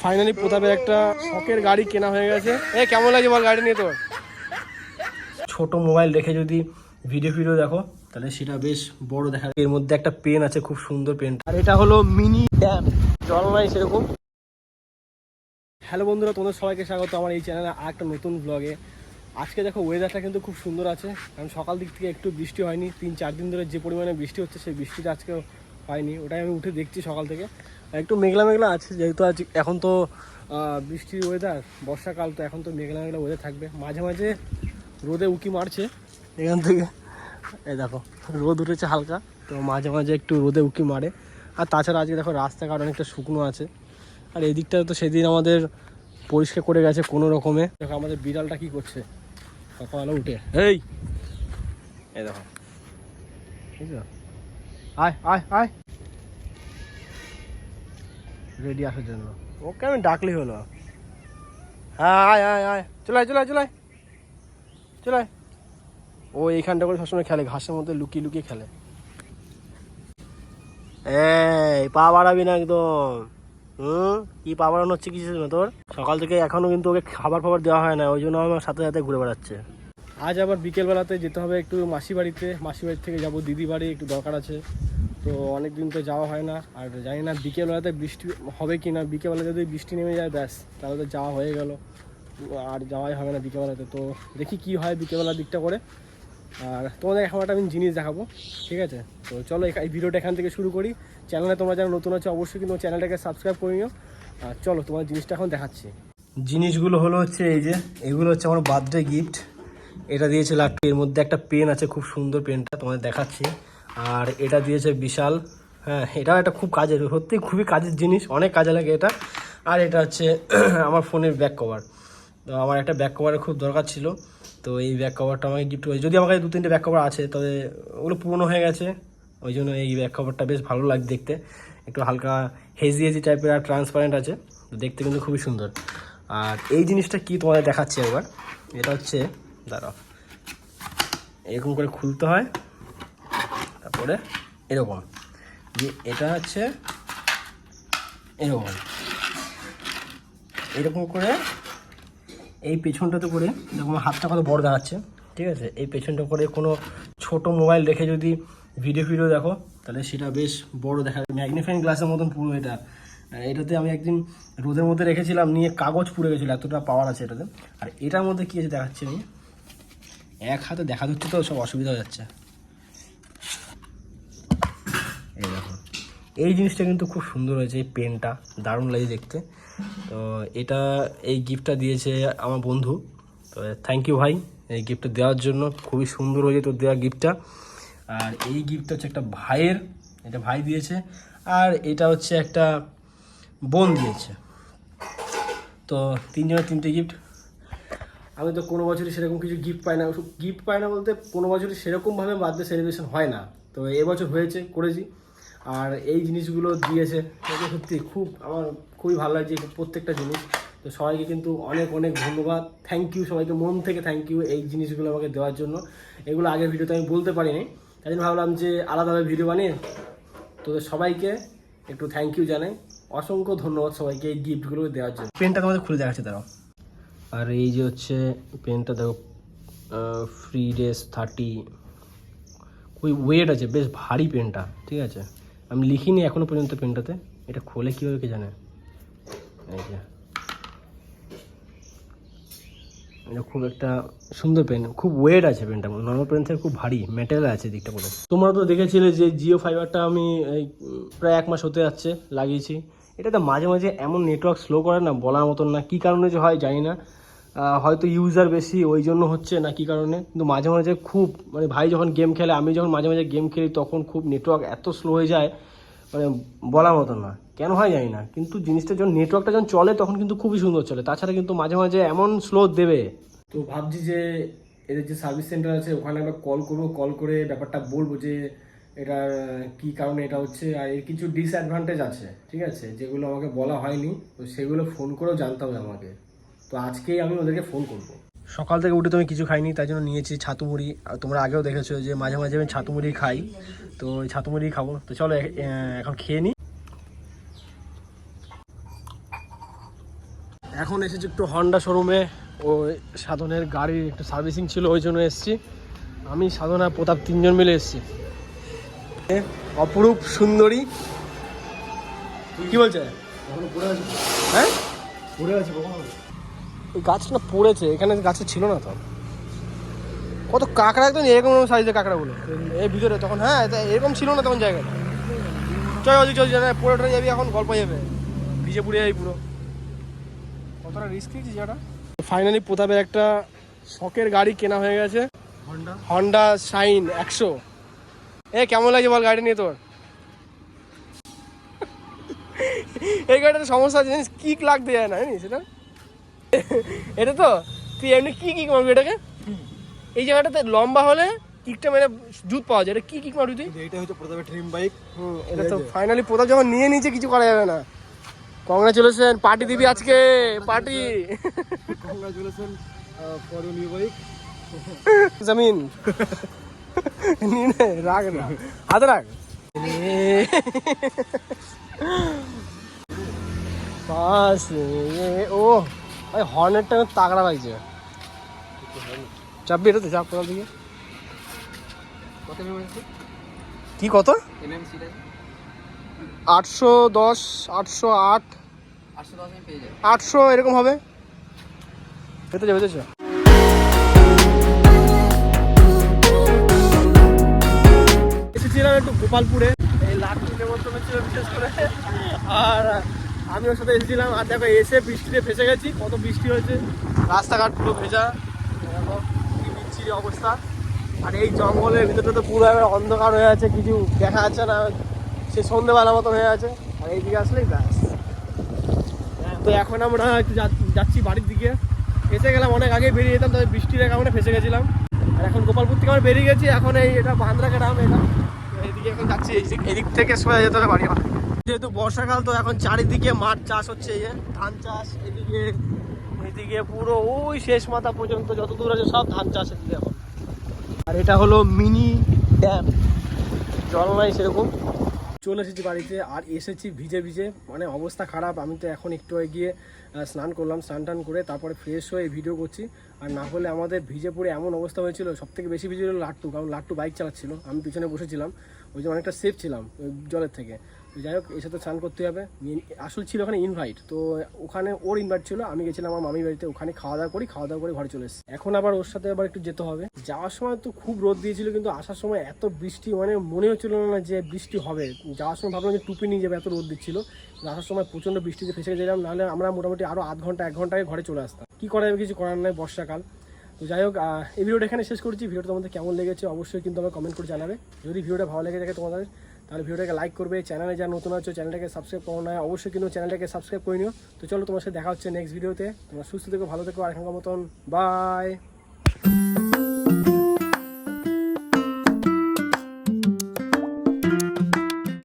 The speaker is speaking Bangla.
ফাইনালি প্রতাপের একটা শখের গাড়ি কেনা হয়ে গেছে। কেমন লাগছে বল গাড়ি নিয়ে তোর? ছোট মোবাইল রেখে যদি ভিডিও দেখো তাহলে সেটা বেশ বড় দেখা। এর মধ্যে একটা পেন আছে, খুব সুন্দর পেন। আর এটা হলো মিনি ড্যাম, জল নাই সেরকম। হ্যালো বন্ধুরা, তোমাদের সবাইকে স্বাগত আমার এই চ্যানেলে আর একটা নতুন ব্লগে। আজকে দেখো ওয়েদারটা কিন্তু খুব সুন্দর আছে, কারণ সকাল দিক থেকে একটু বৃষ্টি হয়নি। 3-4 দিন ধরে যে পরিমাণে বৃষ্টি হচ্ছে সেই বৃষ্টিটা আজকে হয়নি, ওটাই আমি উঠে দেখছি সকাল থেকে। একটু মেঘলা মেঘলা আছে, যেহেতু আজ এখন তো বৃষ্টির ওয়েদার, বর্ষাকাল, তো এখন তো মেঘলা মেঘলা ওয়েদার থাকবে। মাঝে মাঝে রোদে উঁকি মারছে এখান থেকে, এই দেখো রোদ উঠেছে হালকা, তো মাঝে মাঝে একটু রোদে উঁকি মারে। আর তাছাড়া আজকে দেখো রাস্তাঘাট অনেকটা শুকনো আছে। আর এই দিকটা তো সেদিন আমাদের পরিষ্কার করে গেছে কোনো রকমে। দেখো আমাদের বিড়ালটা কি করছে সকালবেলা উঠে, এই দেখো, ঠিক আছে, আয় আয় আয়, রেডি আসার জন্য। ওকে আমি ডাকলেই হলো। হ্যাঁ আয় আয় আয়, চলাই চলাই চলাই চলাই। ও এইখানটা করে সবসময় খেলে, ঘাসের মধ্যে লুকিয়ে লুকিয়ে খেলে। এই পা বাড়াবি না একদম। কি পা বাড়ানো হচ্ছে কিছু না তোর? সকাল থেকে এখনো কিন্তু ওকে খাবার ফাবার দেওয়া হয় না, ওই জন্য আমার সাথে সাথে ঘুরে বেড়াচ্ছে। আজ আবার বিকেলবেলাতে যেতে হবে একটু মাসি বাড়িতে থেকে যাব দিদি বাড়ি, একটু দরকার আছে। তো অনেক দিন তো যাওয়া হয় না, আর জানি না বিকেলবেলাতে বৃষ্টি হবে কি না। বিকেলবেলা যদি বৃষ্টি নেমে যায় ব্যাস, তাহলে তো যাওয়া হয়ে গেল, আর যাওয়াই হবে না বিকেলবেলাতে। তো দেখি কি হয় বিকেলবেলার দিকটা করে। আর তোমাদের এখন একটা আমি জিনিস দেখাবো, ঠিক আছে? তো চলো এই ভিডিওটা এখান থেকে শুরু করি। চ্যানেলে তোমরা যারা নতুন আছো অবশ্যই কিন্তু চ্যানেলটাকে সাবস্ক্রাইব করে নিও। আর চলো তোমার জিনিসটা এখন দেখাচ্ছি। জিনিসগুলো হলো হচ্ছে এই যে, এগুলো হচ্ছে আমার বার্থডে গিফট। এটা দিয়েছে লাট্টু। এর মধ্যে একটা পেন আছে, খুব সুন্দর পেনটা তোমাদের দেখাচ্ছি। আর এটা দিয়েছে বিশাল। হ্যাঁ, এটাও একটা খুব কাজের, সত্যি খুবই কাজের জিনিস, অনেক কাজে লাগে এটা। আর এটা হচ্ছে আমার ফোনের ব্যাক কভার। তো আমার একটা ব্যাক কভারের খুব দরকার ছিল, তো এই ব্যাক কভারটা আমাকে গিফট করেছে। যদি আমার কাছে 2-3টে ব্যাক কভার আছে, তবে ওগুলো পুরনো হয়ে গেছে, ওই জন্য এই ব্যাক কভারটা বেশ ভালো লাগে দেখতে। একটু হালকা হেজি হেজি টাইপের আর ট্রান্সপারেন্ট আছে, তো দেখতে কিন্তু খুবই সুন্দর। আর এই জিনিসটা কি তোমাদের দেখাচ্ছি একবার। এটা হচ্ছে, দাঁড়াও, এরকম করে খুলতে হয়, তারপরে এরকম যে, এটা হচ্ছে এরকম এরকম করে এই পেছনটাতে করে, দেখো আমার হাতটা কত বড় দেখাচ্ছে, ঠিক আছে? এই পেছনটা করে কোনো ছোট মোবাইল রেখে যদি ভিডিও দেখো তাহলে সেটা বেশ বড় দেখা যায়। ম্যাগনিফাইং গ্লাসের মতন পুরো এটা। এটাতে আমি একদিন রোদের মধ্যে রেখেছিলাম, নিয়ে কাগজ পুড়ে গেছিলো, এতটা পাওয়ার আছে এটাতে। আর এটার মধ্যে কী আছে দেখাচ্ছি আমি, এক হাতে দেখা দিচ্ছে তো সব অসুবিধা হয়ে যাচ্ছে। এই দেখো, এই জিনিসটা কিন্তু খুব সুন্দর হয়েছে, এই পেনটা দারুণ লাগে দেখতে। তো এটা, এই গিফটটা দিয়েছে আমার বন্ধু। তো থ্যাংক ইউ ভাই এই গিফটটা দেওয়ার জন্য, খুবই সুন্দর হয়েছে তোর দেওয়া গিফটটা। আর এই গিফটটা হচ্ছে একটা ভাইয়ের, এটা ভাই দিয়েছে। আর এটা হচ্ছে একটা বোন দিয়েছে। তো 3জনের 3টে গিফট। আমি তো কোনো বছরই সেরকম কিছু গিফট পাই না। গিফট পাই না বলতে, কোনো বছরই সেরকমভাবে বার্থডে সেলিব্রেশন হয় না, তো এবছর হয়েছে, করেছি। আর এই জিনিসগুলো দিয়েছে, এটা সত্যি আমার খুবই ভালো লাগছে প্রত্যেকটা জিনিস। তো সবাইকে কিন্তু অনেক অনেক ধন্যবাদ, থ্যাংক ইউ সবাইকে, মন থেকে থ্যাংক ইউ এই জিনিসগুলো আমাকে দেওয়ার জন্য। এগুলো আগের ভিডিওতে আমি বলতে পারিনি, তাই জন্য ভাবলাম যে আলাদাভাবে ভিডিও বানিয়ে তোদের সবাইকে একটু থ্যাংক ইউ জানাই। অসংখ্য ধন্যবাদ সবাইকে এই গিফটগুলো দেওয়ার জন্য। পেনটা তোমাদের খুলে দেখাচ্ছে দাঁড়াও। আর এই যে হচ্ছে পেনটা, দেখো ফ্রি ডেস 30, খুবই ওয়েট আছে, বেশ ভারী পেনটা, ঠিক আছে? আমি লিখিনি এখনও পর্যন্ত পেনটাতে, এটা খোলে কীভাবে কে জানে। এই যে, এটা খুব একটা সুন্দর পেন, খুব ওয়েট আছে পেনটা, নর্মাল পেন থেকে খুব ভারী মেটেরিয়াল আছে দিকটা বলে। তোমরা তো দেখেছিলে যে জিও ফাইবারটা আমি এই প্রায় 1 মাস হতে যাচ্ছে লাগিয়েছি। এটাতে মাঝে মাঝে এমন নেটওয়ার্ক স্লো করে না, বলার মতন না। কী কারণে যে হয় জানি না, হয়তো ইউজার বেশি ওই জন্য হচ্ছে না কী কারণে, কিন্তু মাঝে মাঝে খুব, মানে ভাই যখন গেম খেলে, আমি যখন মাঝে মাঝে গেম খেলি, তখন খুব নেটওয়ার্ক এত স্লো হয়ে যায়, মানে বলার মতন না। কেন হয় জানি না, কিন্তু জিনিসটা যখন নেটওয়ার্কটা যখন চলে তখন কিন্তু খুবই সুন্দর চলে, তাছাড়া কিন্তু মাঝে মাঝে এমন স্লো দেবে। তো ভাবছি যে এদের যে সার্ভিস সেন্টার আছে ওখানে একবার কল করবো, কল করে ব্যাপারটা বলবো যে এটার কী কারণে এটা হচ্ছে। আর এর কিছু ডিসঅ্যাডভান্টেজ আছে, ঠিক আছে, যেগুলো আমাকে বলা হয়নি, তো সেগুলো ফোন করেও জানতে হবে আমাকে। তো আজকেই আমি ওদেরকে ফোন করব। সকাল থেকে উঠে তো আমি কিছু খাইনি, তাই জন্য নিয়েছি ছাতু মুড়ি। তোমরা আগেও দেখেছো যে মাঝে মাঝে আমি ছাতু মুড়ি খাই, তো ওই ছাতু মুড়ি খাবো। তো চলো এখন খেয়ে নিই। এখন এসেছি একটু হন্ডা শোরুমে, ও সাধনের গাড়ির একটু সার্ভিসিং ছিল, ওই জন্য এসেছি। আমি সাধন আর প্রতাপ তিনজন মিলে এসেছি। অপরূপ সুন্দরী কি বলছে? হ্যাঁ পড়ে আছে, ওই গাছটা পড়েছে, এখানে গাছে ছিল না তো। কত কাঁকড়া, একদম এরকম সাইজের কাঁকড়াগুলো এই ভিতরে তখন। হ্যাঁ এরকম ছিল না তখন জায়গাটা। চল ওদিক চল, জানা পড়ে টরে যাবি, এখন গল্প যাবে, ভিজে পুড়ে যাবি পুরো। কতটা রিস্ক নিয়েছি জায়গাটা। ফাইনালি প্রতাপের একটা শখের গাড়ি কেনা হয়ে গেছে, হন্ডা শাইন 100। কেমন লাগছে বল গাড়িটা নিয়ে তোর? এই গাড়িটার সমস্যা আছে জানিস, কিক লাগতে যায় না জানিস এটা। এটা তো তুই এমনি কি কিক মারবি এটাকে, এই জায়গাটাতে লম্বা হলে কিকটা মেরে জুত পাওয়া যায়। এটা কি কিক মারবি তুই? এটা হচ্ছে প্রতাপের ড্রিম বাইক। এটা তো ফাইনালি প্রতাপ যখন নিয়ে নিচে কিছু করা যাবে না। কংগ্রাচুলেশন, পার্টি দিবি আজকে, party. Congratulation for your new bike. জমিন নিয়ে নে, রাখ না, হাতে রাখ। বাস ও ভাই, হর্নেটটা তাগড়া লাগছে। চাপবি এটা তো, চাপ কোথাও দিকে। কি কত? 810, 808, 800 এরকম হবে। ভেতরে যা, ভেতরে যা। এসেছিলাম একটু গোপালপুরে, এই লাটুকে মতো ছিল বিশেষ করে। আর আমি ওর সাথে এসেছিলাম, আর দেখো এসে বৃষ্টিতে ফেসে গেছি। কত বৃষ্টি হয়েছে, রাস্তাঘাট পুরো ভেজা, দেখো কি বিচ্ছিরি অবস্থা। আর এই জঙ্গলের ভিতরটা তো পুরো অন্ধকার হয়ে আছে, কিছু দেখা যাচ্ছে না, সে সন্ধ্যেবেলা মতো হয়ে আছে। আর এইদিকে আসলেই ব্যাস। তো এখন আমরা একটু যাচ্ছি বাড়ির দিকে। এসে গেলাম অনেক আগে, বেরিয়ে যেতাম, তবে বৃষ্টির কারণে ফেসে গেছিলাম। আর এখন গোপালপুর থেকে আমরা বেরিয়ে গেছি, এখন এটা বান্দ্রা গ্রাম, এটা এইদিকে এখন যাচ্ছি। এদিক থেকে সোজা যেতে হবে বাড়ি। যেহেতু বর্ষাকাল, তো এখন চারিদিকে মাঠ চাষ হচ্ছে, এই যে ধান চাষ। এদিকে পুরো ওই শেষ মাথা পর্যন্ত যত দূর আছে সব ধান চাষ এদিকে এখন। আর এটা হলো মিনি ড্যাম, জল নাই সেরকম। চলে এসেছি বাড়িতে, আর এসেছি ভিজে ভিজে, মানে অবস্থা খারাপ। আমি তো এখন একটু গিয়ে স্নান করলাম, স্নান টান করে তারপরে ফ্রেশ হয়ে ভিডিও করছি। আর না হলে আমাদের ভিজে পড়ে এমন অবস্থা হয়েছিল। সবথেকে বেশি ভিজে হলো লাট্টু, কারণ লাট্টু বাইক চালাচ্ছিল, আমি পিছনে বসেছিলাম, ওই জন্য অনেকটা সেফ ছিলাম ওই জলের থেকে। যাই হোক, এসে তো স্নান করতে হবে। আসল ছিল ওখানে ইনভাইট, তো ওখানে ওর ইনভাইট ছিল। আমি গেছিলাম আমার মামির বাড়িতে, ওখানে খাওয়া দাওয়া করে ঘরে চলে এসেছি। এখন আবার ওর সাথে আবার একটু যেতে হবে। যাওয়ার সময় তো খুব রোদ দিয়েছিল, কিন্তু আসার সময় এত বৃষ্টি, মানে মনে হচ্ছিল না যে বৃষ্টি হবে। যাওয়ার সময় ভাবলাম যে টুপি নিয়ে যাবে, এত রোদ দিচ্ছিল। আসার সময় প্রচণ্ড বৃষ্টিতে ফেসে গেছিলাম, নাহলে আমরা মোটামুটি আরও আধ ঘন্টা 1 ঘন্টা আগে ঘরে চলে আসতাম। কী করা যাবে, কিছু করার নাই, বর্ষাকাল। তো যাই হোক, এই ভিডিওটা এখানে শেষ করছি। ভিডিওটা তোমাদের কেমন লেগেছে অবশ্যই কিন্তু আমার কমেন্ট করে জানাবে। যদি ভিডিওটা ভালো লেগে থাকে তোমাদের, তাহলে ভিডিওটাকে লাইক করবে। চ্যানেলে যারা নতুন আছো, চ্যানেলটাকে সাবস্ক্রাইব করো না, অবশ্যই কিন্তু চ্যানেলটাকে সাবস্ক্রাইব করে নিও। তো চলো, তোমার সাথে দেখা হচ্ছে নেক্সট ভিডিওতে। তোমরা সুস্থ থেকো, ভালো থেকো, আর এখনকার মতন বাই।